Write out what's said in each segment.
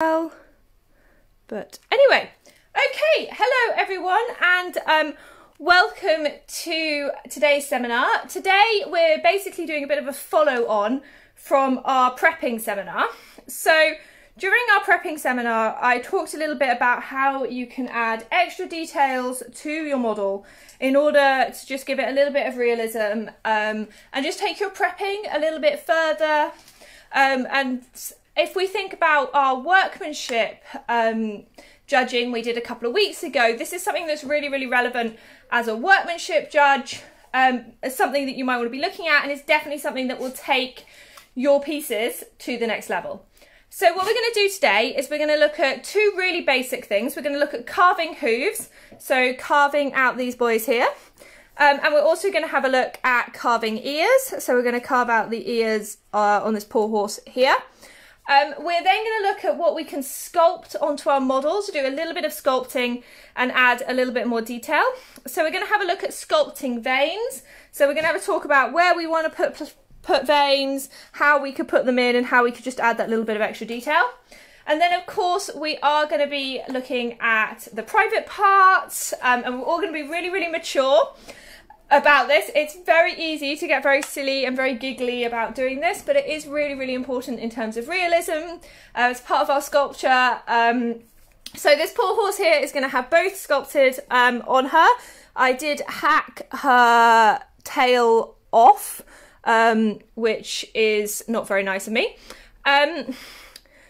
well. But anyway, okay, hello everyone, and welcome to today's seminar. Today we're basically doing a bit of a follow-on from our prepping seminar. So during our prepping seminar, I talked a little bit about how you can add extra details to your model in order to just give it a little bit of realism, and just take your prepping a little bit further. And if we think about our workmanship judging we did a couple of weeks ago, this is something that's really, really relevant as a workmanship judge, as something that you might want to be looking at, and it's definitely something that will take your pieces to the next level. So what we're going to do today is we're going to look at two really basic things. We're going to look at carving hooves, so carving out these boys here. And we're also going to have a look at carving ears. So we're going to carve out the ears on this poor horse here. We're then going to look at what we can sculpt onto our models, do a little bit of sculpting and add a little bit more detail. So we're going to have a look at sculpting veins. So we're going to have a talk about where we want to put veins, how we could put them in, and how we could just add that little bit of extra detail. And then of course we are going to be looking at the private parts, and we're all going to be really, really mature about this. It's very easy to get very silly and very giggly about doing this, but it is really, really important in terms of realism as part of our sculpture. So this poor horse here is going to have both sculpted on her. I did hack her tail off, which is not very nice of me.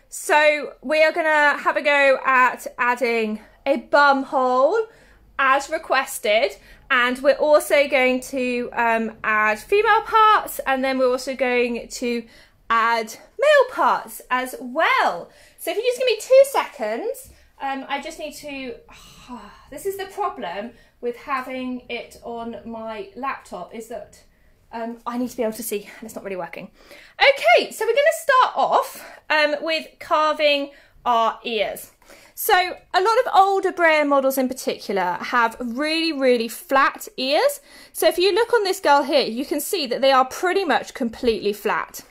So we are going to have a go at adding a bum hole as requested, and we're also going to add female parts, and then we're also going to add male parts as well. So if you just give me 2 seconds, I just need to, this is the problem with having it on my laptop, is that I need to be able to see, and it's not really working. Okay, so we're going to start off with carving our ears. So a lot of older brand models in particular have really, really flat ears. So if you look on this girl here, you can see that they are pretty much completely flat.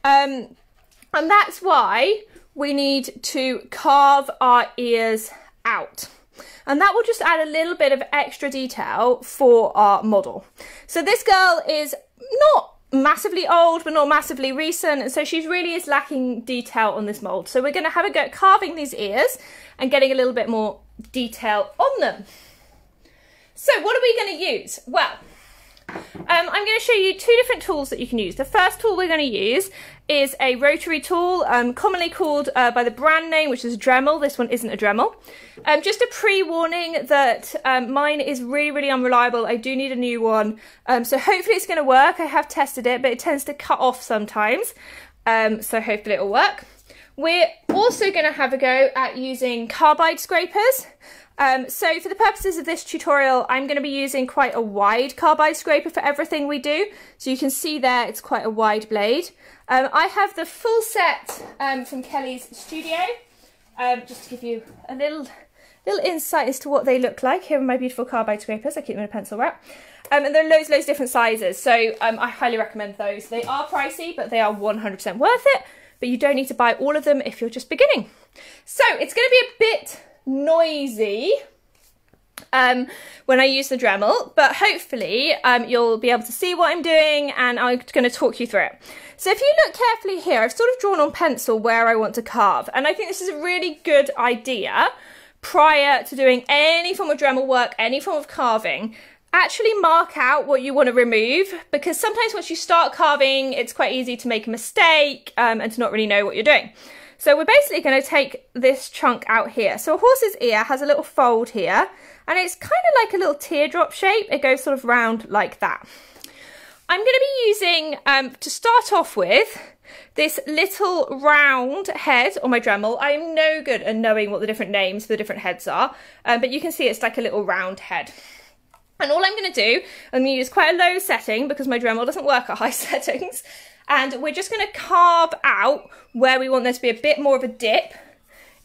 And that's why we need to carve our ears out. And that will just add a little bit of extra detail for our model. So this girl is not massively old, but not massively recent, and so she really is lacking detail on this mold. So we're going to have a go at carving these ears and getting a little bit more detail on them. So what are we going to use? Well, I'm going to show you 2 different tools that you can use. The first tool we're going to use is a rotary tool, commonly called by the brand name, which is Dremel. This one isn't a Dremel. Just a pre-warning that mine is really, really unreliable. I do need a new one. So hopefully it's going to work. I have tested it, but it tends to cut off sometimes. So hopefully it will work. We're also going to have a go at using Carbide Scrapers. So for the purposes of this tutorial, I'm going to be using quite a wide Carbide Scraper for everything we do. So you can see there, it's quite a wide blade. I have the full set from Kelly's studio, just to give you a little insight as to what they look like. Here are my beautiful Carbide Scrapers. I keep them in a pencil wrap. And there are loads different sizes, so I highly recommend those. They are pricey, but they are 100% worth it. But you don't need to buy all of them if you're just beginning. So it's going to be a bit noisy when I use the Dremel, but hopefully you'll be able to see what I'm doing, and I'm going to talk you through it. So if you look carefully here, I've sort of drawn on pencil where I want to carve, and I think this is a really good idea prior to doing any form of Dremel work, any form of carving. Actually mark out what you want to remove, because sometimes once you start carving, it's quite easy to make a mistake and to not really know what you're doing. So we're basically going to take this chunk out here. So a horse's ear has a little fold here, and it's kind of like a little teardrop shape. It goes sort of round like that. I'm going to be using, to start off with, this little round head on my Dremel. I'm no good at knowing what the different names for the different heads are, but you can see it's like a little round head. And all I'm going to do, I'm going to use quite a low setting because my Dremel doesn't work at high settings. And we're just going to carve out where we want there to be a bit more of a dip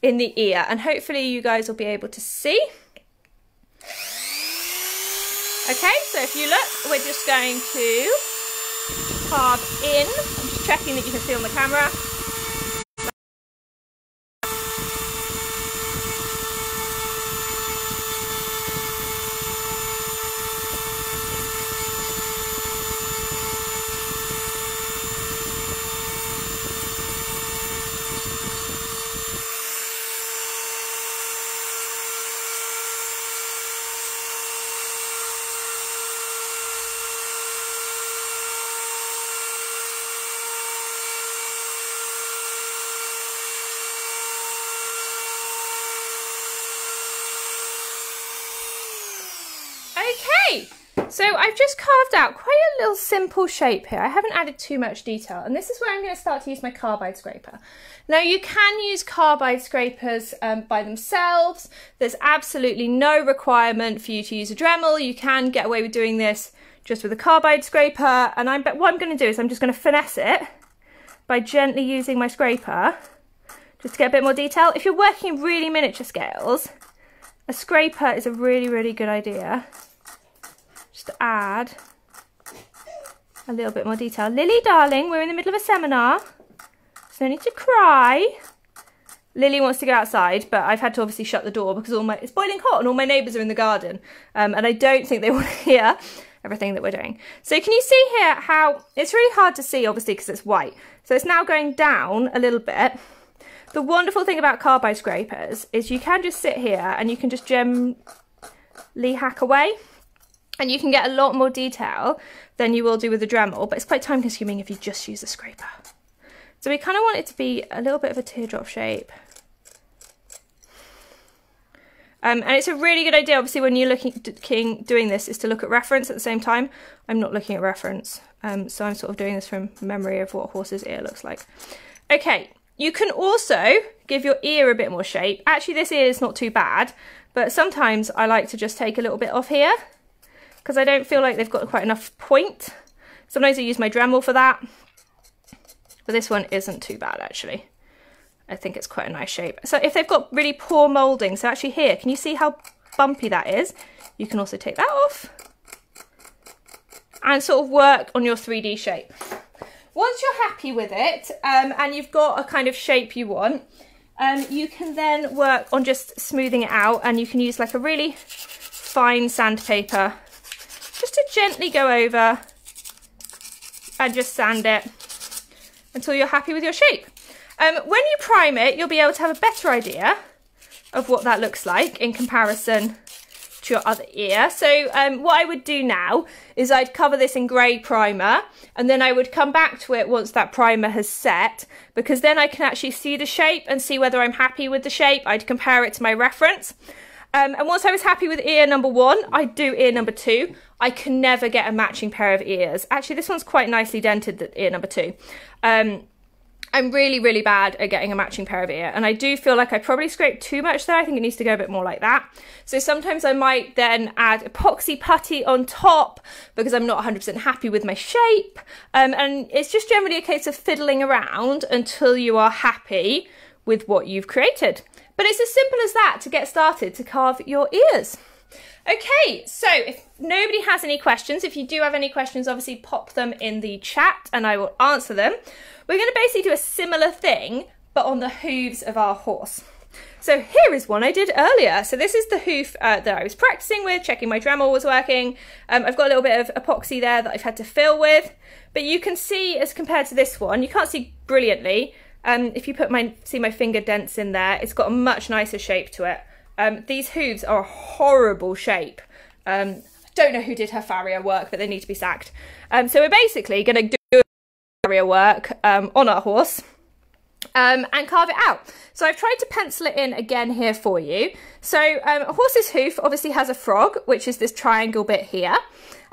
in the ear. And hopefully you guys will be able to see. Okay, so if you look, we're just going to carve in. I'm just checking that you can see on the camera. Okay, so I've just carved out quite a little simple shape here. I haven't added too much detail, and this is where I'm going to start to use my carbide scraper. Now you can use carbide scrapers by themselves. There's absolutely no requirement for you to use a Dremel. You can get away with doing this just with a carbide scraper, and what I'm going to do is I'm just going to finesse it by gently using my scraper just to get a bit more detail. If you're working in really miniature scales, a scraper is a really, really good idea. Just to add a little bit more detail. Lily, darling, we're in the middle of a seminar, so no need to cry. Lily wants to go outside, but I've had to obviously shut the door because it's boiling hot and all my neighbours are in the garden, and I don't think they want to hear everything that we're doing. So can you see here how it's really hard to see, obviously, because it's white. So it's now going down a little bit. The wonderful thing about carbide scrapers is you can just sit here and you can just gently hack away, and you can get a lot more detail than you will do with a Dremel, but it's quite time consuming if you just use a scraper. So we kind of want it to be a little bit of a teardrop shape. And it's a really good idea, obviously, when you're doing this, is to look at reference at the same time. I'm not looking at reference, so I'm sort of doing this from memory of what a horse's ear looks like. Okay, you can also give your ear a bit more shape. Actually, this ear is not too bad, but sometimes I like to just take a little bit off here because I don't feel like they've got quite enough point. Sometimes I use my Dremel for that, but this one isn't too bad, actually. I think it's quite a nice shape. So if they've got really poor moulding, so actually here, can you see how bumpy that is? You can also take that off and sort of work on your 3D shape. Once you're happy with it, and you've got a kind of shape you want, you can then work on just smoothing it out, and you can use like a really fine sandpaper just to gently go over and just sand it until you're happy with your shape. When you prime it, you'll be able to have a better idea of what that looks like in comparison to your other ear. So what I would do now is I'd cover this in grey primer, and then I would come back to it once that primer has set, because then I can actually see the shape and see whether I'm happy with the shape. I'd compare it to my reference. And once I was happy with ear number 1, I'd do ear number 2. I can never get a matching pair of ears. Actually, this one's quite nicely dented, the ear number 2. I'm really, really bad at getting a matching pair of ear, and I do feel like I probably scraped too much there. I think it needs to go a bit more like that. So sometimes I might then add epoxy putty on top because I'm not 100% happy with my shape. And it's just generally a case of fiddling around until you are happy with what you've created. But it's as simple as that to get started to carve your ears. Okay, so if nobody has any questions, if you do have any questions, obviously pop them in the chat and I will answer them. We're going to basically do a similar thing, but on the hooves of our horse. So here is one I did earlier. So this is the hoof that I was practicing with, checking my Dremel was working. I've got a little bit of epoxy there that I've had to fill with, but you can see as compared to this one, you can't see brilliantly. If you see my finger dents in there, it's got a much nicer shape to it. These hooves are a horrible shape. I don't know who did her farrier work, but they need to be sacked. So we're basically going to do farrier work on our horse and carve it out. So I've tried to pencil it in again here for you. So a horse's hoof obviously has a frog, which is this triangle bit here.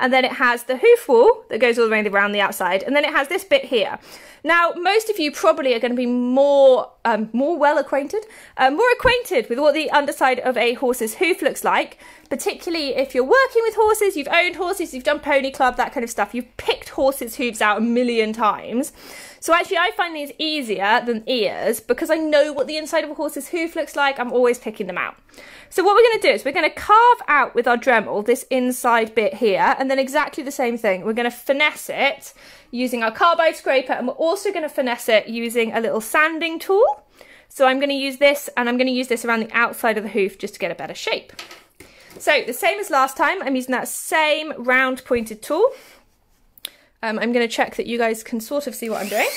And then it has the hoof wall that goes all the way around the outside. And then it has this bit here. Now, most of you probably are going to be more acquainted with what the underside of a horse's hoof looks like, particularly if you're working with horses, you've owned horses, you've done pony club, that kind of stuff. You've picked horses' hooves out a million times. So actually I find these easier than ears because I know what the inside of a horse's hoof looks like. I'm always picking them out. So what we're going to do is we're going to carve out with our Dremel this inside bit here, and then exactly the same thing. We're going to finesse it using our Carbide Scraper, and we're also going to finesse it using a little sanding tool. So I'm going to use this, and I'm going to use this around the outside of the hoof just to get a better shape. So the same as last time, I'm using that same round pointed tool. I'm going to check that you guys can sort of see what I'm doing.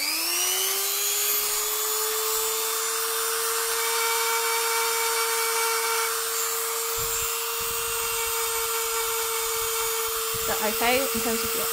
Is that okay in terms of what?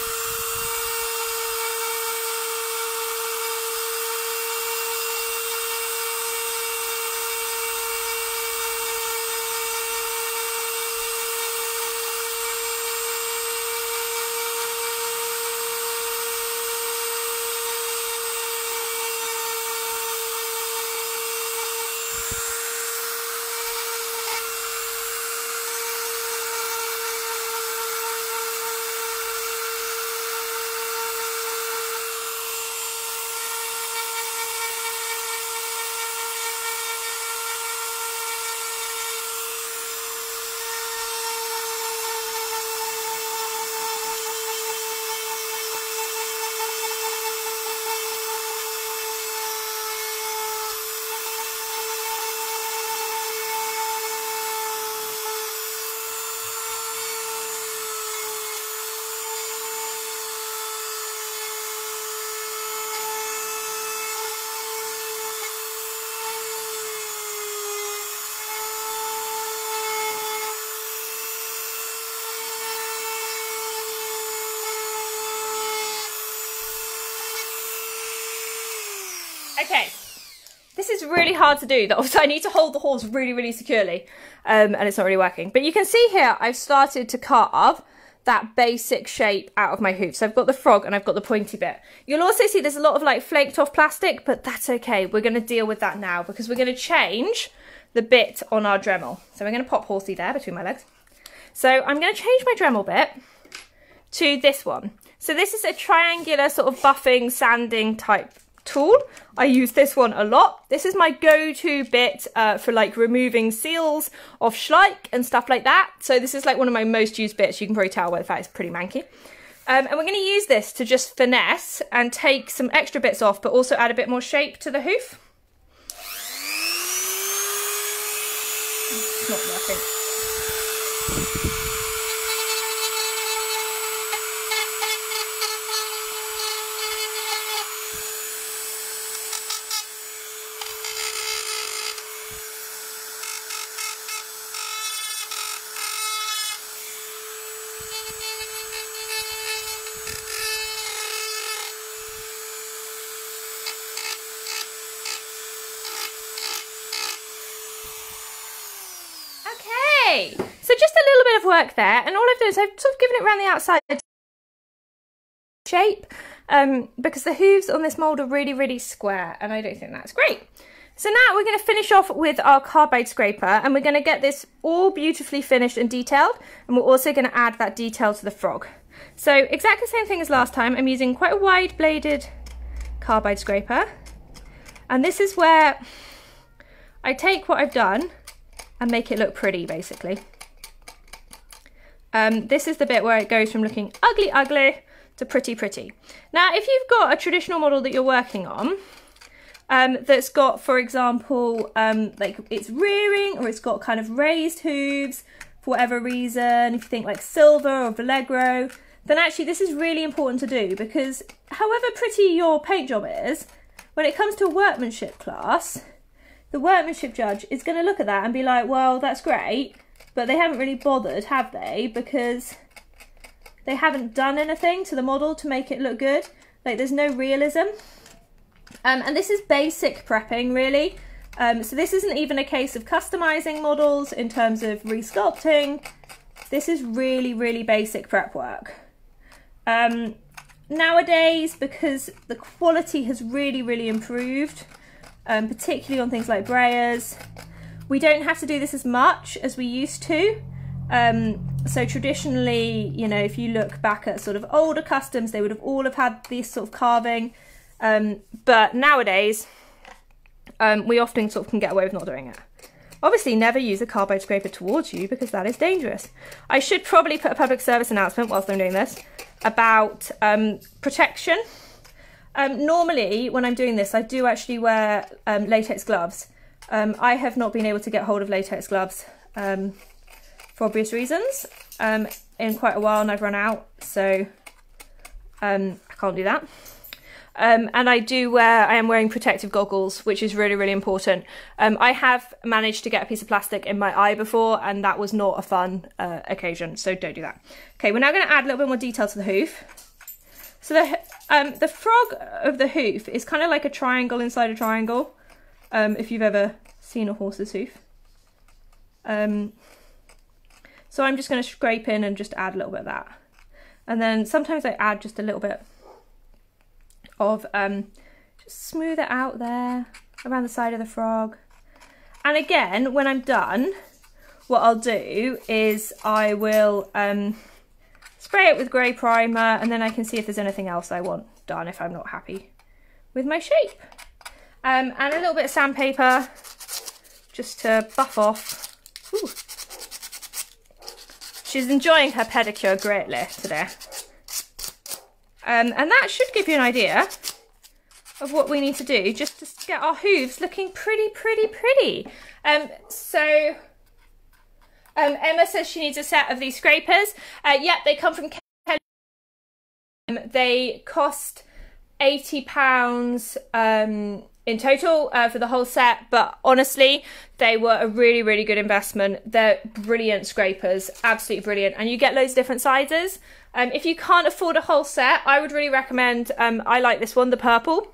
Okay, this is really hard to do. I need to hold the holes really, really securely, and it's not really working. But you can see here, I've started to carve that basic shape out of my hoof. So I've got the frog and I've got the pointy bit. You'll also see there's a lot of like flaked off plastic, but that's okay. We're going to deal with that now because we're going to change the bit on our Dremel. So we're going to pop Horsey there between my legs. So I'm going to change my Dremel bit to this one. So this is a triangular sort of buffing, sanding type tool. I use this one a lot. This is my go-to bit for like removing seals off schleich and stuff like that. So this is like one of my most used bits. You can probably tell by the fact it's pretty manky. And we're going to use this to just finesse and take some extra bits off, but also add a bit more shape to the hoof. It's not working. So just a little bit of work there, and all I've done is I've sort of given it around the outside shape because the hooves on this mould are really, really square, and I don't think that's great. So now we're going to finish off with our Carbide Scraper, and we're going to get this all beautifully finished and detailed, and we're also going to add that detail to the frog. So exactly the same thing as last time. I'm using quite a wide bladed Carbide Scraper, and this is where I take what I've done and make it look pretty, basically. This is the bit where it goes from looking ugly, ugly to pretty, pretty. Now, if you've got a traditional model that you're working on, that's got, for example, like it's rearing, or it's got kind of raised hooves for whatever reason, if you think like silver or Vallegro, then actually this is really important to do, because however pretty your paint job is, when it comes to a workmanship class, the workmanship judge is going to look at that and be like, well, that's great, but they haven't really bothered, have they? Because they haven't done anything to the model to make it look good. Like, there's no realism. And this is basic prepping, really. So this isn't even a case of customizing models in terms of resculpting. This is really, really basic prep work. Nowadays, because the quality has really, really improved, particularly on things like brayers, we don't have to do this as much as we used to. So traditionally, you know, if you look back at sort of older customs, they would have all have had this sort of carving. But nowadays, we often sort of can get away with not doing it. Obviously, never use a Carbide Scraper towards you, because that is dangerous. I should probably put a public service announcement whilst I'm doing this about protection. Normally, when I'm doing this, I do actually wear latex gloves. I have not been able to get hold of latex gloves for obvious reasons in quite a while, and I've run out, so I can't do that. And I am wearing protective goggles, which is really, really important. I have managed to get a piece of plastic in my eye before, and that was not a fun occasion, so don't do that. Okay, we're now going to add a little bit more detail to the hoof. So the frog of the hoof is kind of like a triangle inside a triangle, if you've ever seen a horse's hoof. So I'm just going to scrape in and just add a little bit of that. And then sometimes I add just a little bit of, just smooth it out there around the side of the frog. And again, when I'm done, what I'll do is I will spray it with grey primer, and then I can see if there's anything else I want done if I'm not happy with my shape. And a little bit of sandpaper just to buff off. Ooh. She's enjoying her pedicure greatly today. And that should give you an idea of what we need to do just to get our hooves looking pretty, pretty, pretty. So Emma says she needs a set of these scrapers. Yep, they come from Kelly. They cost £80 in total for the whole set, but honestly, they were a really, really good investment. They're brilliant scrapers, absolutely brilliant, and you get loads of different sizes. If you can't afford a whole set, I would really recommend, I like this one, the purple.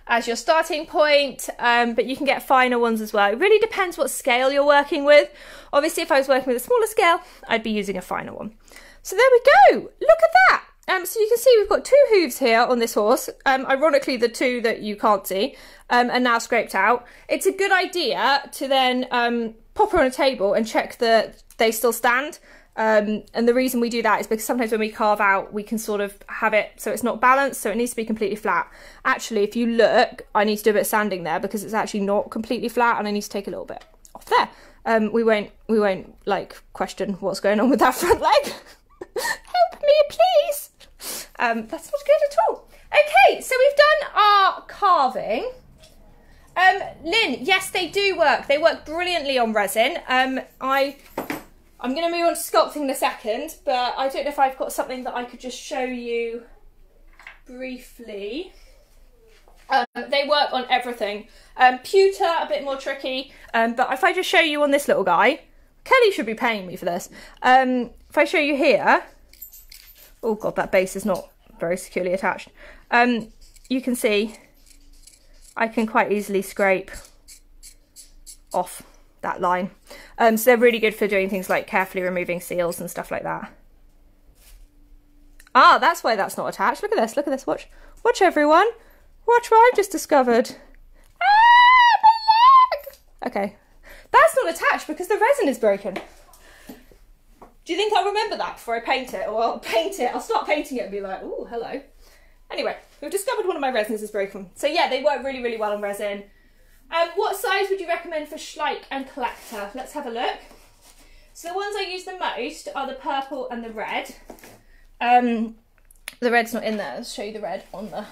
as your starting point, but you can get finer ones as well. It really depends what scale you're working with. Obviously, if I was working with a smaller scale, I'd be using a finer one. So there we go. Look at that. So you can see we've got 2 hooves here on this horse. Ironically, the 2 that you can't see are now scraped out. It's a good idea to then pop her on a table and check that they still stand. And the reason we do that is because sometimes when we carve out, we can sort of have it so it's not balanced, so it needs to be completely flat. Actually, if you look, I need to do a bit of sanding there because it's actually not completely flat, and I need to take a little bit off there. We won't like question what's going on with that front leg. Help me, please. That's not good at all. Okay, so we've done our carving. Lynn, yes, they do work. They work brilliantly on resin. I'm going to move on to sculpting in a second, but I don't know if I've got something that I could just show you briefly. They work on everything. Pewter, a bit more tricky, but if I just show you on this little guy, Kelly should be paying me for this. If I show you here, oh god, that base is not very securely attached. You can see I can quite easily scrape off that line. So they're really good for doing things like carefully removing seals and stuff like that. Ah, that's why that's not attached. Look at this, watch everyone. Watch what I've just discovered. Ah, my leg! Okay, that's not attached because the resin is broken. Do you think I'll remember that before I paint it? Or I'll paint it, I'll start painting it and be like, oh, hello. Anyway, we've discovered one of my resins is broken. So yeah, they work really, really well on resin. What size would you recommend for Schleich and Collector? Let's have a look. So the ones I use the most are the purple and the red. The red's not in there. I'll show you the red on the...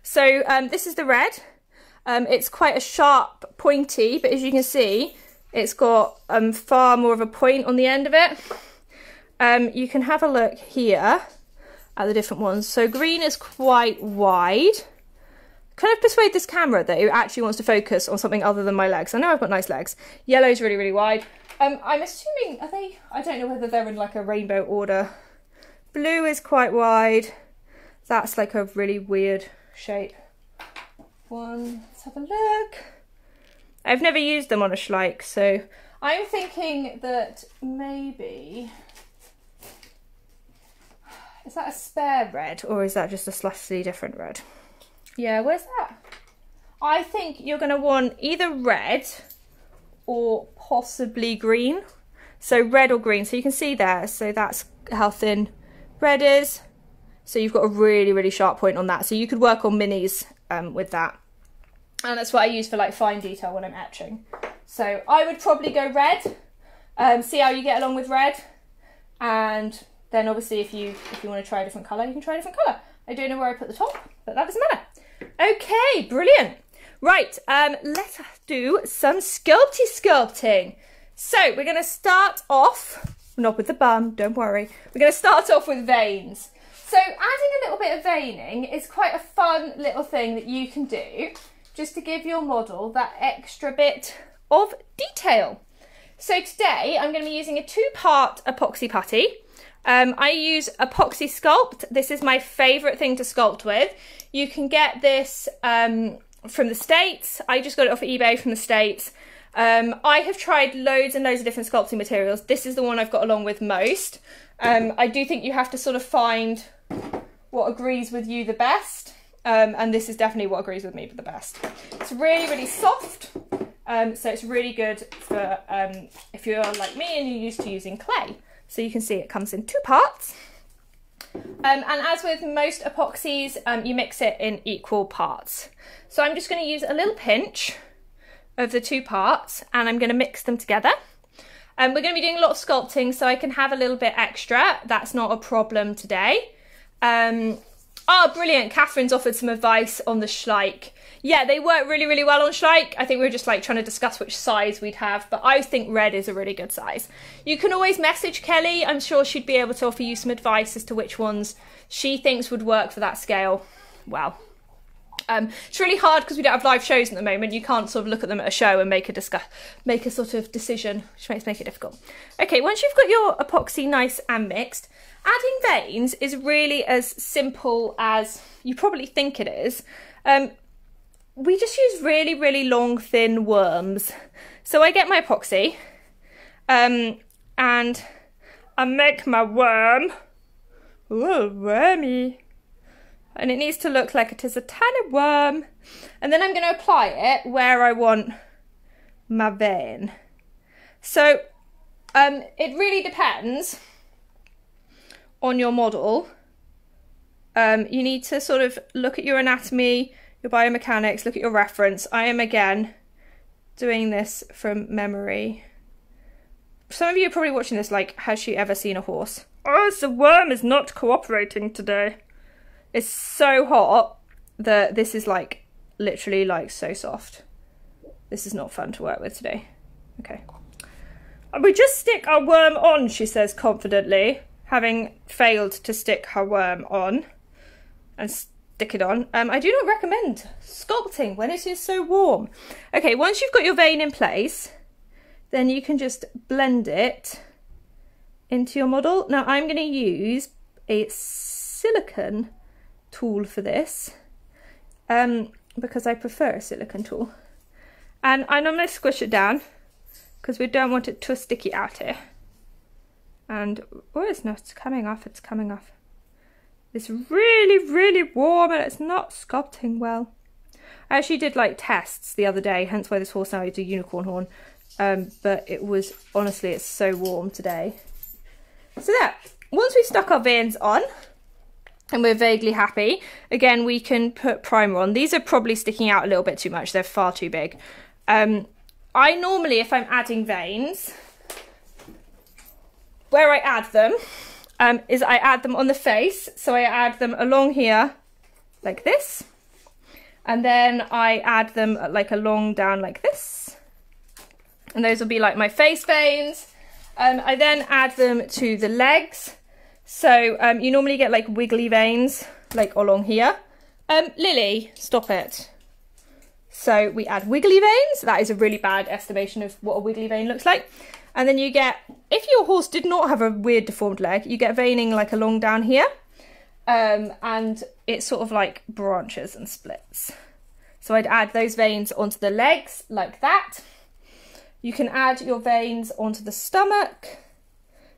So this is the red. It's quite a sharp, pointy, but as you can see, it's got far more of a point on the end of it. You can have a look here at the different ones. So green is quite wide. Kind of persuade this camera that it actually wants to focus on something other than my legs. I know I've got nice legs. Yellow is really, really wide. I'm assuming, are they, I don't know whether they're in like a rainbow order. Blue is quite wide. That's like a really weird shape. Let's have a look. I've never used them on a Schleich, so I'm thinking that maybe, is that a spare red or is that just a slightly different red? Yeah, where's that? I think you're going to want either red or possibly green. So red or green. So you can see there. So that's how thin red is. So you've got a really, really sharp point on that. So you could work on minis with that. And that's what I use for like fine detail when I'm etching. So I would probably go red. See how you get along with red. And then obviously if you want to try a different colour, you can try a different colour. I don't know where I put the top, but that doesn't matter. Okay, brilliant. Right, let's do some Sculpey Sculpting. So we're going to start off, not with the bum, don't worry. We're going to start off with veins. So adding a little bit of veining is quite a fun little thing that you can do just to give your model that extra bit of detail. So today I'm going to be using a 2-part epoxy putty. I use Epoxy Sculpt. This is my favourite thing to sculpt with. You can get this from the States. I just got it off of eBay from the States. I have tried loads and loads of different sculpting materials. This is the one I've got along with most. I do think you have to sort of find what agrees with you the best. And this is definitely what agrees with me the best. It's really, really soft. So it's really good for if you're like me and you're used to using clay. So you can see it comes in 2 parts. And as with most epoxies, you mix it in equal parts. So I'm just going to use a little pinch of the 2 parts and I'm going to mix them together. We're going to be doing a lot of sculpting, so I can have a little bit extra. That's not a problem today. Oh, brilliant. Catherine's offered some advice on the Schleich. Yeah, they work really, really well on Schleich. I think we were just like trying to discuss which size we'd have, but I think red is a really good size. You can always message Kelly. I'm sure she'd be able to offer you some advice as to which ones she thinks would work for that scale. Wow. It's really hard because we don't have live shows at the moment. You can't sort of look at them at a show and make a sort of decision, which makes it difficult. Okay, once you've got your epoxy nice and mixed, adding veins is really as simple as you probably think it is. we just use really, really long, thin worms. So I get my epoxy, and I make my worm. Ooh, wormy. And it needs to look like it is a tiny worm. And then I'm going to apply it where I want my vein. So it really depends on your model. You need to sort of look at your anatomy, your biomechanics, look at your reference. I am again doing this from memory. Some of you are probably watching this like, has she ever seen a horse? Oh, the worm is not cooperating today. It's so hot that this is like literally like so soft. This is not fun to work with today. Okay. We just stick our worm on, she says confidently, having failed to stick her worm on and stick it on. I do not recommend sculpting when it is so warm. Okay, once you've got your vein in place, then you can just blend it into your model. Now I'm going to use a silicone tool for this because I prefer a silicone tool. And I normally squish it down because we don't want it too sticky out here. And, oh, it's not coming off, it's coming off. It's really, really warm and it's not sculpting well. I actually did like tests the other day, hence why this horse now is a unicorn horn. But it was, honestly, it's so warm today. So there, once we've stuck our veins on and we're vaguely happy, again, we can put primer on. These are probably sticking out a little bit too much. They're far too big. I normally, if I'm adding veins, where I add them is I add them on the face. So I add them along here like this. And then I add them like along down like this. And those will be like my face veins. I then add them to the legs. So you normally get like wiggly veins like along here. Lily, stop it. So we add wiggly veins. That is a really bad estimation of what a wiggly vein looks like. And then you get, if your horse did not have a weird deformed leg, you get veining like along down here. And it sort of like branches and splits. So I'd add those veins onto the legs like that. You can add your veins onto the stomach.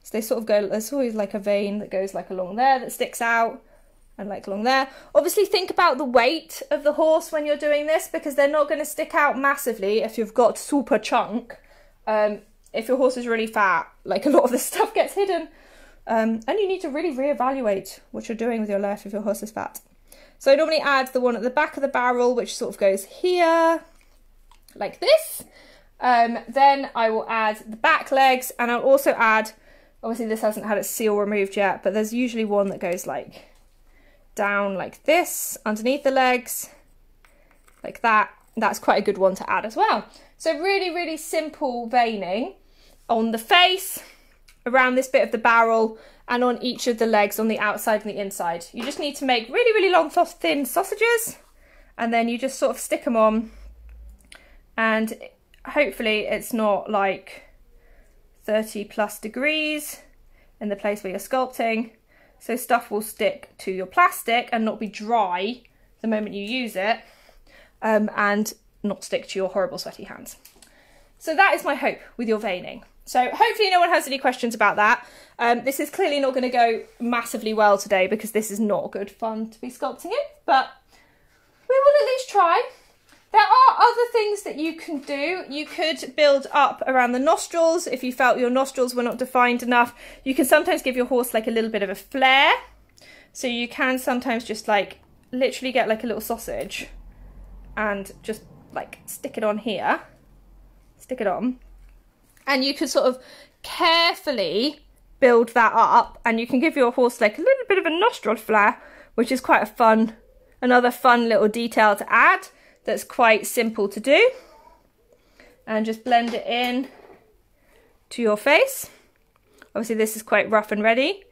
So they sort of go, there's always like a vein that goes like along there that sticks out and like along there. Obviously think about the weight of the horse when you're doing this because they're not going to stick out massively if you've got super chunk. If your horse is really fat, like a lot of this stuff gets hidden. And you need to really reevaluate what you're doing with your life if your horse is fat. So I normally add the one at the back of the barrel, which sort of goes here, like this. Then I will add the back legs, and I'll also add, obviously this hasn't had its seal removed yet, but there's usually one that goes like down like this, underneath the legs, like that. That's quite a good one to add as well. So really, really simple veining on the face, around this bit of the barrel, and on each of the legs on the outside and the inside. You just need to make really, really long, thin sausages, and then you just sort of stick them on, and hopefully it's not like 30+ degrees in the place where you're sculpting, so stuff will stick to your plastic and not be dry the moment you use it, and not stick to your horrible sweaty hands. So that is my hope with your veining. So hopefully no one has any questions about that. This is clearly not going to go massively well today because this is not good fun to be sculpting in, but we will at least try. There are other things that you can do. You could build up around the nostrils if you felt your nostrils were not defined enough. You can sometimes give your horse like a little bit of a flare. So you can sometimes just like literally get like a little sausage and just like stick it on here. Stick it on. And you could sort of carefully build that up, and you can give your horse like a little bit of a nostril flare, which is quite a fun, another fun little detail to add that's quite simple to do. And just blend it in to your face. Obviously this is quite rough and ready,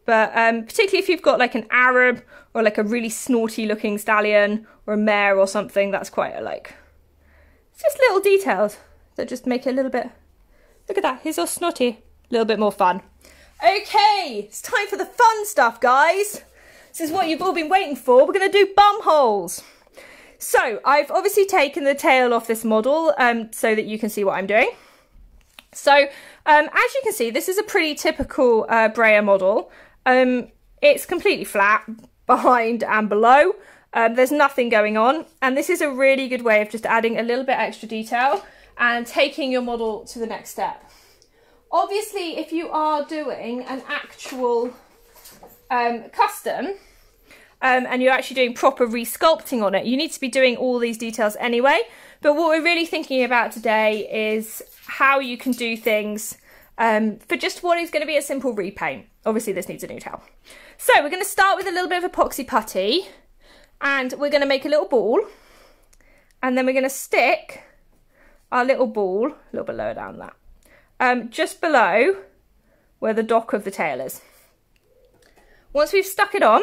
but particularly if you've got like an Arab or like a really snorty looking stallion or a mare or something, that's quite a like, it's just little details that just make it a little bit, look at that, he's all snotty, a little bit more fun. Okay, it's time for the fun stuff, guys. This is what you've all been waiting for. We're going to do bum holes. So I've obviously taken the tail off this model so that you can see what I'm doing. So as you can see, this is a pretty typical brayer model. It's completely flat behind and below. There's nothing going on, and this is a really good way of just adding a little bit extra detail and taking your model to the next step. Obviously, if you are doing an actual custom and you're actually doing proper resculpting on it, you need to be doing all these details anyway. But what we're really thinking about today is how you can do things for just what is going to be a simple repaint. Obviously, this needs a new tail. So we're going to start with a little bit of epoxy putty, and we're going to make a little ball, and then we're going to stick our little ball a little bit lower down that, just below where the dock of the tail is. Once we've stuck it on,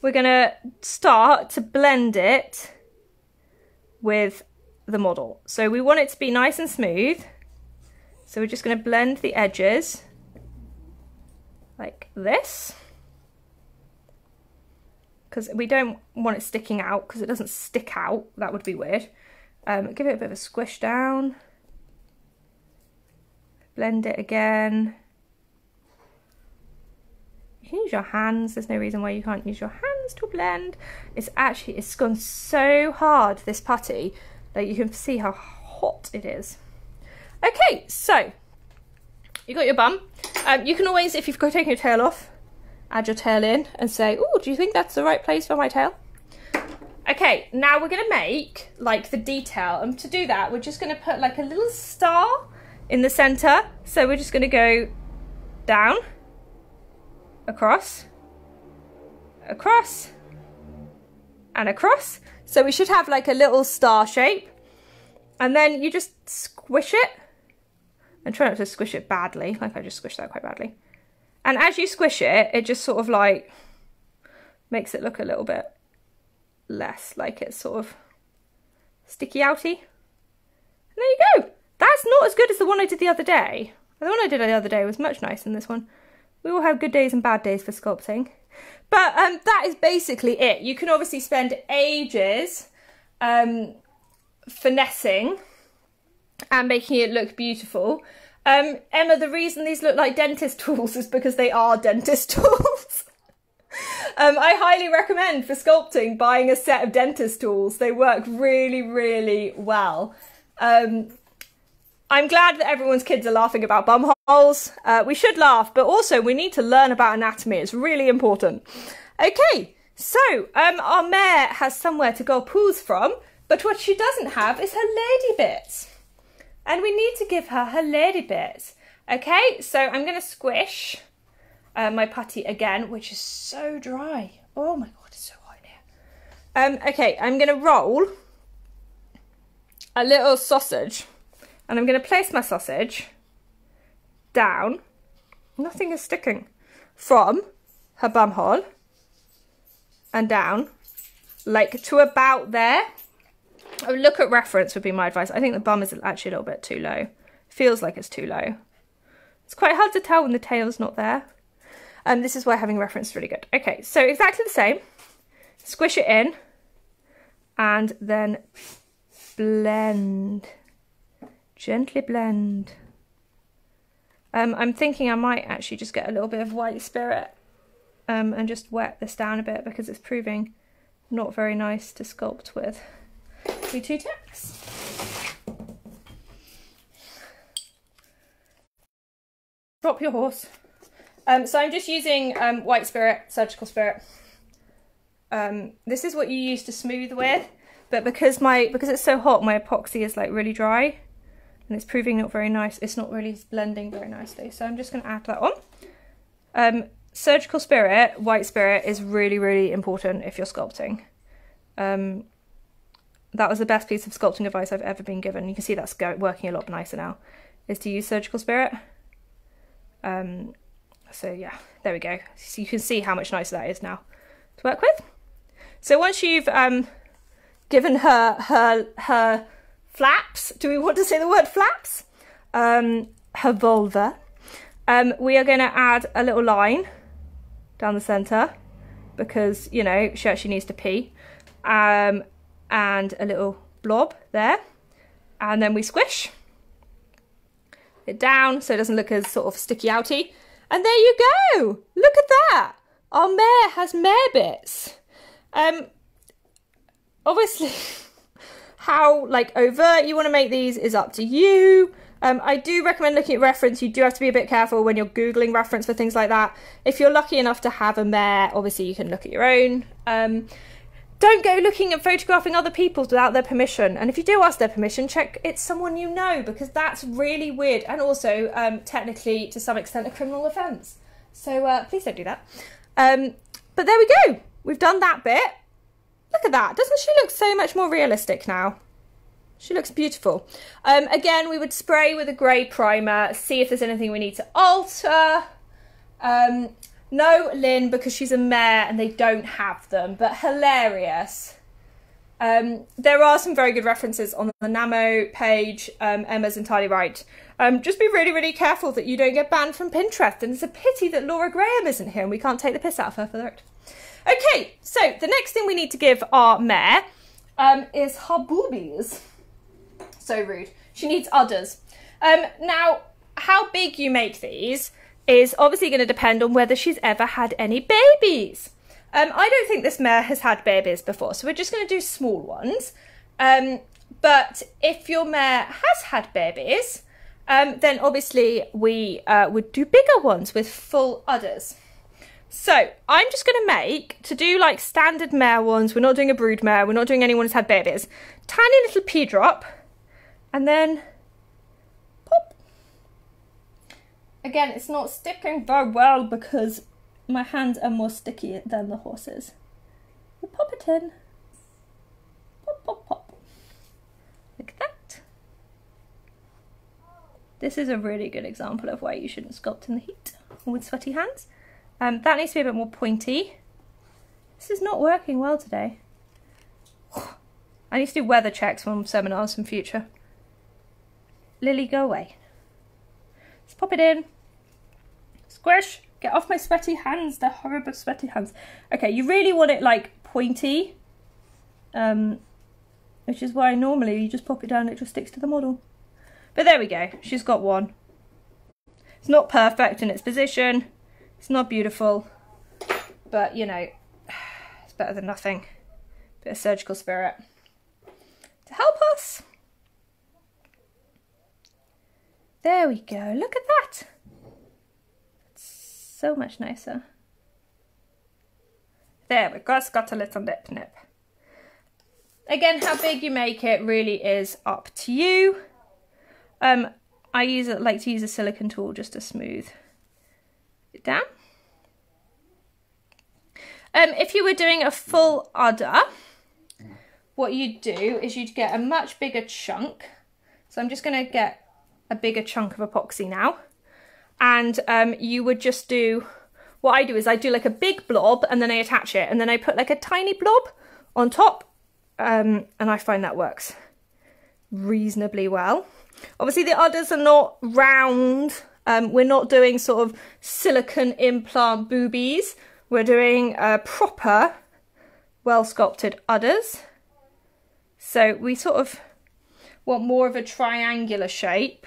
we're going to start to blend it with the model. So we want it to be nice and smooth. So we're just going to blend the edges like this, because we don't want it sticking out, because it doesn't stick out. That would be weird. Give it a bit of a squish down. Blend it again. You can use your hands. There's no reason why you can't use your hands to blend. It's gone so hard, this putty, that you can see how hot it is. Okay, so you got your bum. You can always, if you've taken your tail off, add your tail in and say, oh, do you think that's the right place for my tail? Okay, now we're going to make like the detail, and to do that we're just going to put like a little star in the center. So we're just going to go down, across, across, and across. So we should have like a little star shape, and then you just squish it, and try not to squish it badly, like I just squished that quite badly. And as you squish it, it just sort of like makes it look a little bit less like it's sort of sticky outy. And there you go. That's not as good as the one I did the other day. The one I did the other day was much nicer than this one. We all have good days and bad days for sculpting. But that is basically it. You can obviously spend ages finessing and making it look beautiful. Emma, the reason these look like dentist tools is because they are dentist tools. I highly recommend for sculpting buying a set of dentist tools. They work really, really well. I'm glad that everyone's kids are laughing about bum holes. We should laugh, but also we need to learn about anatomy. It's really important. Okay, so our mare has somewhere to go poos from, but what she doesn't have is her lady bits. And we need to give her her lady bits. Okay, so I'm going to squish my putty again, which is so dry. Oh my God, it's so hot in here. Okay, I'm going to roll a little sausage, and I'm going to place my sausage down. Nothing is sticking. From her bum hole and down, like to about there. Look at reference would be my advice. I think the bum is actually a little bit too low. Feels like it's too low. It's quite hard to tell when the tail's not there. And this is why having reference is really good. Okay, so exactly the same. Squish it in and then blend. Gently blend. I'm thinking I might actually just get a little bit of white spirit and just wet this down a bit, because it's proving not very nice to sculpt with. Do 2 ticks. Drop your horse. So I'm just using white spirit, surgical spirit. This is what you use to smooth with, but because it's so hot, my epoxy is like really dry, and it's proving not very nice. It's not really blending very nicely, so I'm just going to add that on. Surgical spirit, white spirit, is really, really important if you're sculpting. That was the best piece of sculpting advice I've ever been given. You can see that's working a lot nicer now, is to use surgical spirit. So yeah, there we go. So you can see how much nicer that is now to work with. So once you've given her flaps, do we want to say the word flaps? Her vulva. We are going to add a little line down the centre, because, you know, she actually needs to pee. and a little blob there, and then we squish it down so it doesn't look as sort of sticky outy, and there you go. Look at that, our mare has mare bits. Obviously how like overt you want to make these is up to you. I do recommend looking at reference. You do have to be a bit careful when you're Googling reference for things like that. If you're lucky enough to have a mare, obviously you can look at your own. Don't go looking at photographing other people's without their permission. And if you do ask their permission, check it's someone you know, because that's really weird. And also, technically, to some extent, a criminal offence. So please don't do that. But there we go. We've done that bit. Look at that. Doesn't she look so much more realistic now? She looks beautiful. Again, we would spray with a grey primer, see if there's anything we need to alter. No Lynn, because she's a mare and they don't have them, but hilarious. There are some very good references on the Namo page. Emma's entirely right. Just be really, really careful that you don't get banned from Pinterest. And it's a pity that Laura Graham isn't here and we can't take the piss out of her for that. Okay, so the next thing we need to give our mare is her boobies. So rude. She needs udders. Now, how big you make these is obviously going to depend on whether she's ever had any babies. I don't think this mare has had babies before, so we're just going to do small ones. But if your mare has had babies, then obviously we would do bigger ones with full udders. So I'm just going to make, to do like standard mare ones, we're not doing a brood mare, we're not doing anyone who's had babies, tiny little pea drop, and then pop. Again, it's not sticking very well because my hands are more sticky than the horses. We pop it in. Pop, pop, pop. Like that. This is a really good example of why you shouldn't sculpt in the heat or with sweaty hands. That needs to be a bit more pointy. This is not working well today. I need to do weather checks on seminars in future. Lily, go away. Let's pop it in. Squish. Get off my sweaty hands. They're horrible sweaty hands. Okay, you really want it like pointy. Which is why normally you just pop it down and it just sticks to the model. But there we go. She's got one. It's not perfect in its position. It's not beautiful. But, you know, it's better than nothing. Bit of surgical spirit to help us. There we go. Look at that. It's so much nicer. There we go. It's got a little nip. Again, how big you make it really is up to you. I like to use a silicone tool just to smooth it down. If you were doing a full udder, what you'd do is you'd get a much bigger chunk. So I'm just going to get a bigger chunk of epoxy now. And you would just do, what I do is I do like a big blob and then I attach it and then I put like a tiny blob on top. And I find that works reasonably well. Obviously the udders are not round. We're not doing sort of silicone implant boobies. We're doing proper, well sculpted udders. So we sort of want more of a triangular shape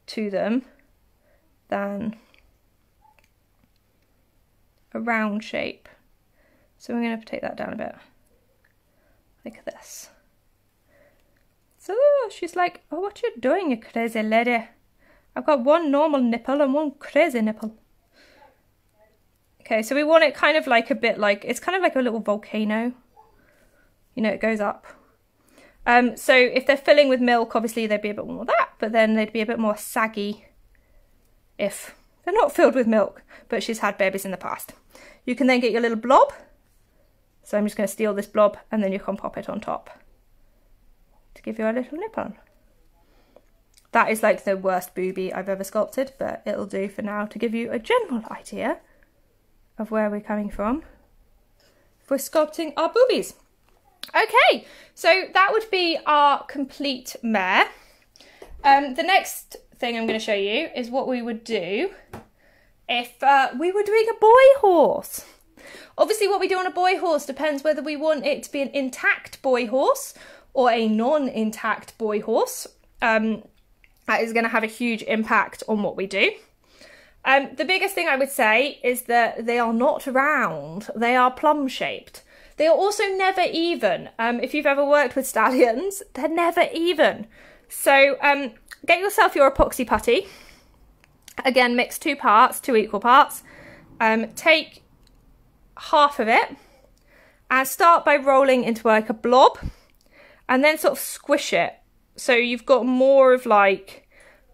to them than a round shape. So we're going to take that down a bit, like this. So she's like, oh, what you doing, you crazy lady? I've got one normal nipple and one crazy nipple. Okay, so we want it kind of like a bit like, it's kind of like a little volcano. You know, it goes up. So if they're filling with milk, obviously they'd be a bit more that, but then they'd be a bit more saggy if they're not filled with milk, but she's had babies in the past. You can then get your little blob. So I'm just going to steal this blob and then you can pop it on top to give you a little nip on. That is like the worst boobie I've ever sculpted, but it'll do for now to give you a general idea of where we're coming from for sculpting our boobies. Okay, so that would be our complete mare. The next thing I'm going to show you is what we would do if we were doing a boy horse. Obviously what we do on a boy horse depends whether we want it to be an intact boy horse or a non-intact boy horse. That is going to have a huge impact on what we do. The biggest thing I would say is that they are not round, they are plum shaped. They are also never even. If you've ever worked with stallions, they're never even. So get yourself your epoxy putty. Again, mix 2 parts, 2 equal parts. Take half of it and start by rolling into like a blob and then sort of squish it. So you've got more of like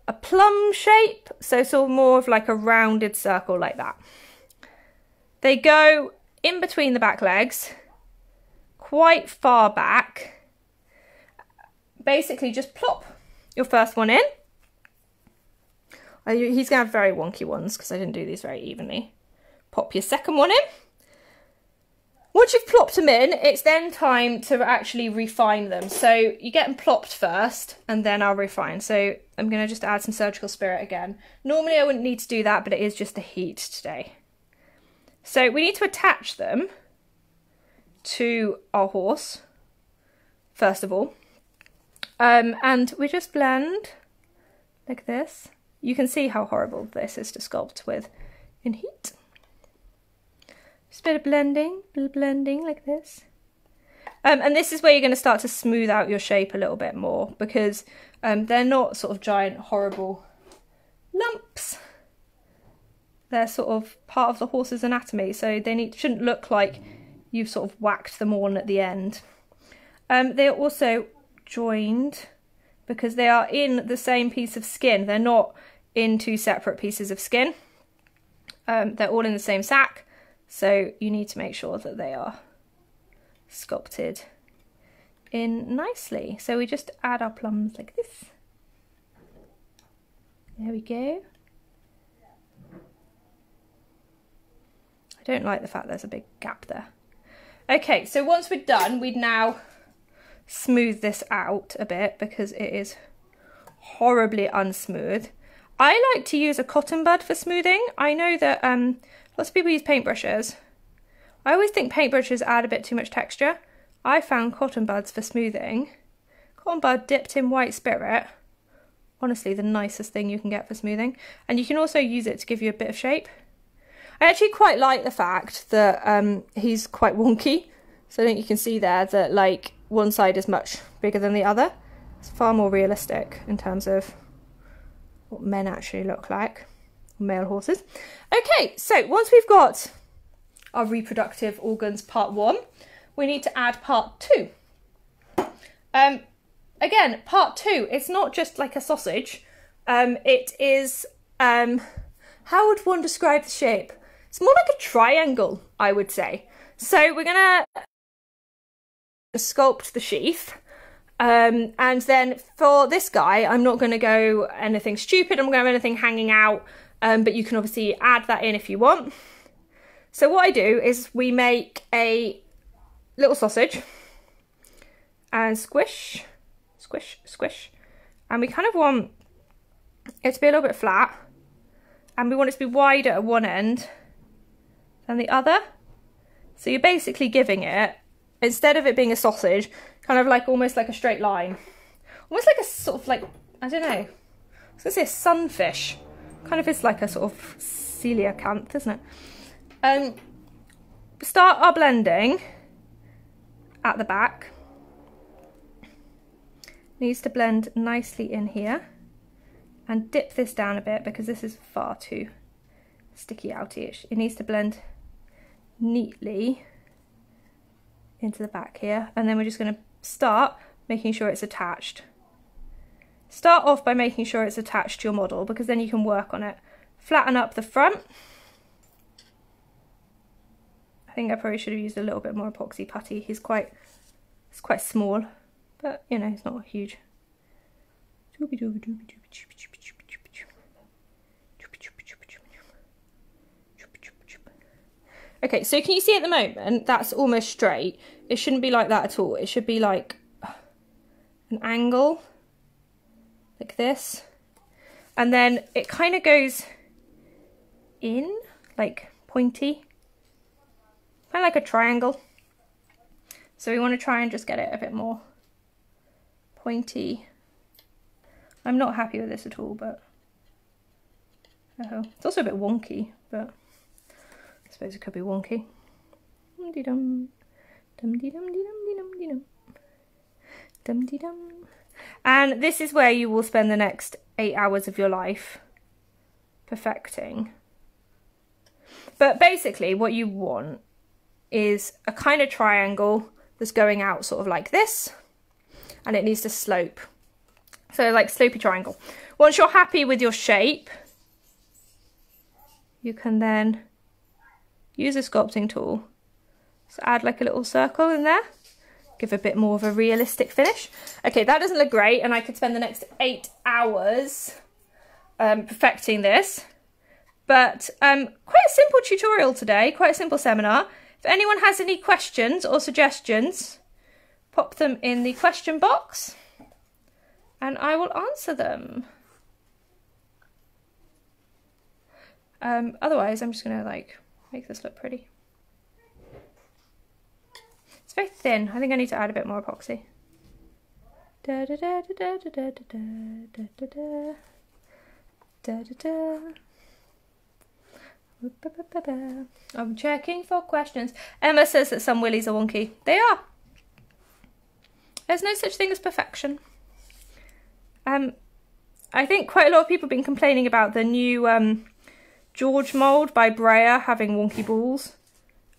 a plum shape, so sort of more of like a rounded circle like that. They go in between the back legs, quite far back. Basically just plop your first one in. He's going to have very wonky ones because I didn't do these very evenly. Pop your second one in. Once you've plopped them in, it's then time to actually refine them. So you get them plopped first and then I'll refine. So I'm going to just add some surgical spirit again. Normally I wouldn't need to do that, but it is just the heat today. So we need to attach them to our horse, first of all. And we just blend like this. You can see how horrible this is to sculpt with in heat. Just a bit of blending like this. And this is where you're going to start to smooth out your shape a little bit more because they're not sort of giant, horrible lumps. They're sort of part of the horse's anatomy, so they shouldn't look like you've sort of whacked them on at the end. They are also joined because they are in the same piece of skin. They're not in 2 separate pieces of skin. They're all in the same sack. So you need to make sure that they are sculpted in nicely. So we just add our plums like this. There we go. I don't like the fact there's a big gap there. Okay, so once we're done, we'd now smooth this out a bit because it is horribly unsmooth. I like to use a cotton bud for smoothing. I know that lots of people use paintbrushes. I always think paintbrushes add a bit too much texture. I found cotton buds for smoothing. Cotton bud dipped in white spirit. Honestly, the nicest thing you can get for smoothing. And you can also use it to give you a bit of shape. I actually quite like the fact that he's quite wonky. So I think you can see there that like one side is much bigger than the other. It's far more realistic in terms of what men actually look like. Male horses. Okay, so once we've got our reproductive organs part 1, we need to add part 2. Again, part 2, it's not just like a sausage. It is, how would one describe the shape? It's more like a triangle, I would say. So we're gonna sculpt the sheath. And then for this guy, I'm not gonna go anything stupid. I'm gonna have anything hanging out. But you can obviously add that in if you want. So what I do is we make a little sausage and squish, squish, squish. And we kind of want it to be a little bit flat. And we want it to be wider at one end than the other. So you're basically giving it, instead of it being a sausage, kind of like almost like a straight line. Almost like a sort of like, I don't know, I was gonna say a sunfish. Kind of is like a sort of coelacanth, isn't it? Start our blending at the back. Needs to blend nicely in here. And dip this down a bit because this is far too sticky outy-ish. It needs to blend neatly into the back here. And then we're just going to start making sure it's attached. Start off by making sure it's attached to your model because then you can work on it. Flatten up the front. I think I probably should have used a little bit more epoxy putty. It's quite small, but you know, it's not huge. Okay, so can you see at the moment that's almost straight? It shouldn't be like that at all. It should be like an angle. Like this, and then it kind of goes in like pointy kind of like a triangle. So we want to try and just get it a bit more pointy. I'm not happy with this at all, but it's also a bit wonky, but I suppose it could be wonky. Dum-de-dum, dum-de-dum-de-dum-de-dum-de-dum. Dum-de-dum. And this is where you will spend the next 8 hours of your life perfecting. But basically what you want is a kind of triangle that's going out sort of like this, and it needs to slope. So like slopey triangle. Once you're happy with your shape, you can then use a sculpting tool. So add like a little circle in there. Give a bit more of a realistic finish. Okay, that doesn't look great, and I could spend the next 8 hours perfecting this. But quite a simple tutorial today, quite a simple seminar. If anyone has any questions or suggestions, pop them in the question box and I will answer them. Otherwise, I'm just gonna like make this look pretty. It's very thin. I think I need to add a bit more epoxy. Da da da da da da da da da da da da. I'm checking for questions. Emma says that some willies are wonky. They are. There's no such thing as perfection. I think quite a lot of people have been complaining about the new George mould by Breyer having wonky balls.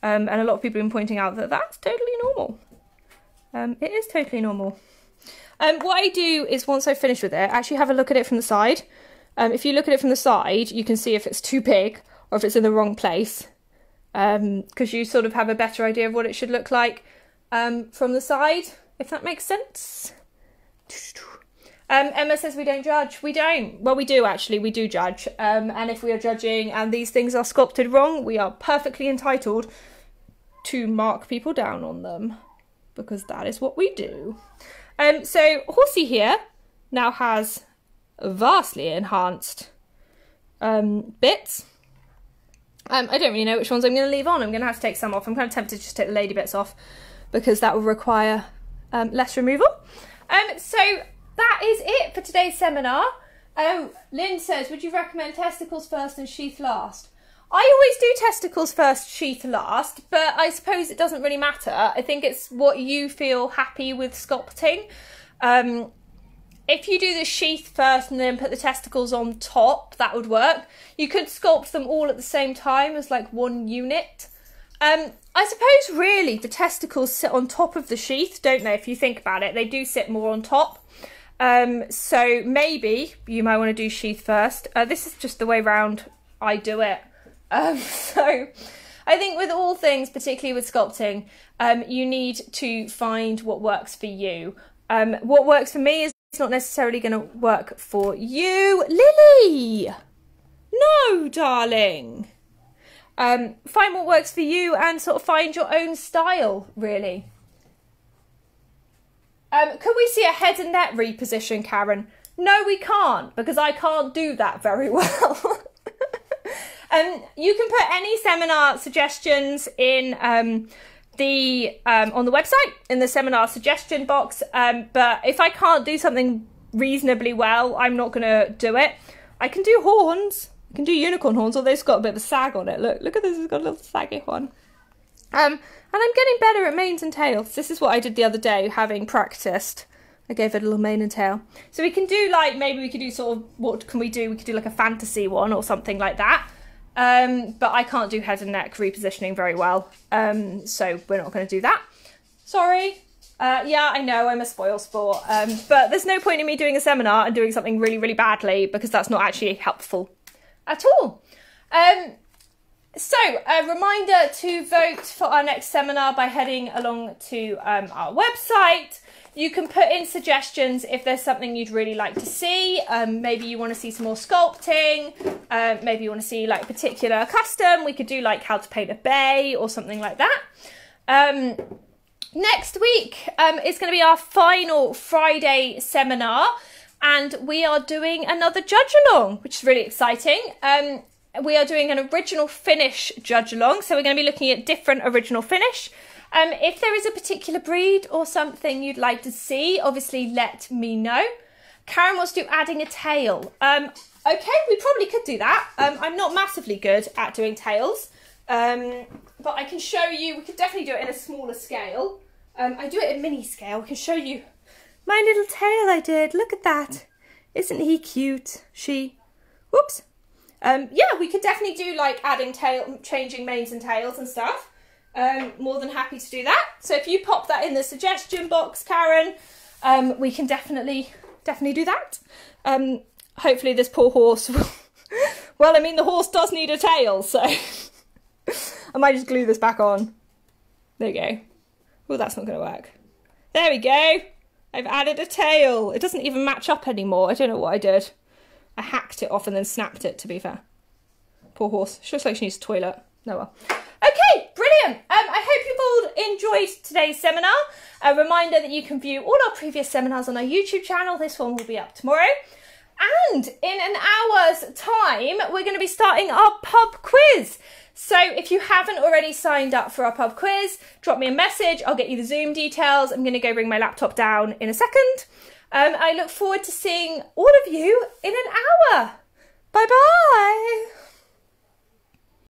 And a lot of people have been pointing out that that's totally normal. It is totally normal. What I do is once I've finished with it, actually have a look at it from the side. If you look at it from the side, you can see if it's too big or if it's in the wrong place. Because you sort of have a better idea of what it should look like from the side, if that makes sense. Emma says we don't judge. We don't. Well, we do actually. We do judge. And if we are judging and these things are sculpted wrong, we are perfectly entitled to mark people down on them, because that is what we do. So Horsey here now has vastly enhanced bits. I don't really know which ones I'm going to leave on. I'm going to have to take some off. I'm kind of tempted to just take the lady bits off because that will require less removal. So that is it for today's seminar. Lynn says, would you recommend testicles first and sheath last? I always do testicles first, sheath last, but I suppose it doesn't really matter. I think it's what you feel happy with sculpting. If you do the sheath first and then put the testicles on top, that would work. You could sculpt them all at the same time as like one unit. I suppose really the testicles sit on top of the sheath, don't they? If you think about it, they do sit more on top. So maybe you might want to do sheath first. This is just the way round I do it. So I think with all things, particularly with sculpting, you need to find what works for you. What works for me is not necessarily going to work for you. Lily! No, darling. Find what works for you and sort of find your own style, really. Could we see a head and neck reposition, Karen? No, we can't, because I can't do that very well. You can put any seminar suggestions in on the website, in the seminar suggestion box, but if I can't do something reasonably well, I'm not going to do it. I can do horns. I can do unicorn horns, although it's got a bit of a sag on it. Look at this, it's got a little saggy one. And I'm getting better at manes and tails. This is what I did the other day, having practiced. I gave it a little mane and tail. So we can do like, maybe we could do sort of, what can we do? We could do like a fantasy one or something like that. But I can't do head and neck repositioning very well. So we're not going to do that. Sorry. Yeah, I know, I'm a spoil sport. But there's no point in me doing a seminar and doing something really, really badly, because that's not actually helpful at all. So a reminder to vote for our next seminar by heading along to our website. You can put in suggestions if there's something you'd really like to see. Maybe you want to see some more sculpting. Maybe you want to see like particular custom. We could do like how to paint a bay or something like that. Next week is going to be our final Friday seminar, and we are doing another judge along, which is really exciting. we are doing an original finish judge along, so we're going to be looking at different original finish. If there is a particular breed or something you'd like to see, obviously let me know. Karen wants to do adding a tail. Okay, we probably could do that. I'm not massively good at doing tails, but I can show you, we could definitely do it in a smaller scale. I do it in mini scale. I can show you my little tail I did. Look at that. Isn't he cute? She. Whoops. Yeah, we could definitely do like adding tail, changing manes and tails and stuff. More than happy to do that. So if you pop that in the suggestion box, Karen, we can definitely do that. Hopefully this poor horse will... Well, I mean, the horse does need a tail, so I might just glue this back on. There you go. Oh, that's not going to work. There we go. I've added a tail. It doesn't even match up anymore. I don't know what I did. I hacked it off and then snapped it, to be fair. Poor horse. She looks like she needs a toilet. No, well. Okay, brilliant. I hope you've all enjoyed today's seminar. A reminder that you can view all our previous seminars on our YouTube channel. This one will be up tomorrow. And in an hour's time, we're going to be starting our pub quiz. So if you haven't already signed up for our pub quiz, drop me a message. I'll get you the Zoom details. I'm going to go bring my laptop down in a second. I look forward to seeing all of you in an hour. Bye-bye.